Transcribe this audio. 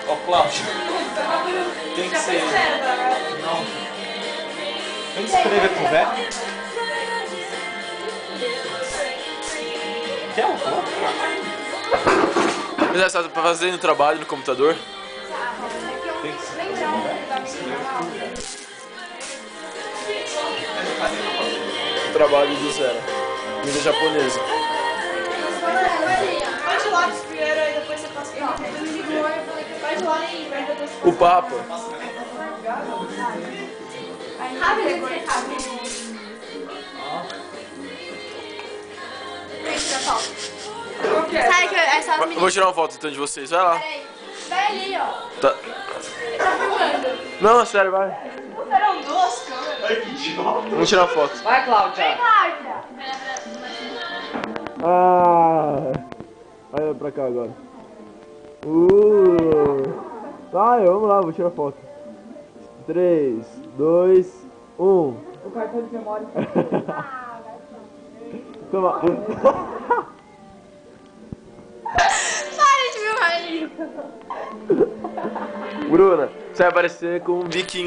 Ó, Cláudio. Tem que ser. Não. Tem que escrever com V. Quer um pouco? Mas é, você tá fazendo trabalho no computador? Tem que escrever com V. Trabalho do zero. Língua japonesa. Faz o lápis primeiro, aí depois você passa o papo. Faz o lápis e depois você O Papa. Sai que essa Eu vou tirar uma foto então de vocês, vai lá. vai ali, ó. Tá. Tá filmando. Não, sério, vai. Eram duas câmeras. Ai, que idiota. Vamos tirar uma foto. Vai, Cláudia. Cláudia. Ah, olha pra cá agora. Vai, vamos lá, vou tirar foto. 3, 2, 1. O cartão de memória. Toma. Para de filmar ali. Bruna, você vai aparecer com um biquinho.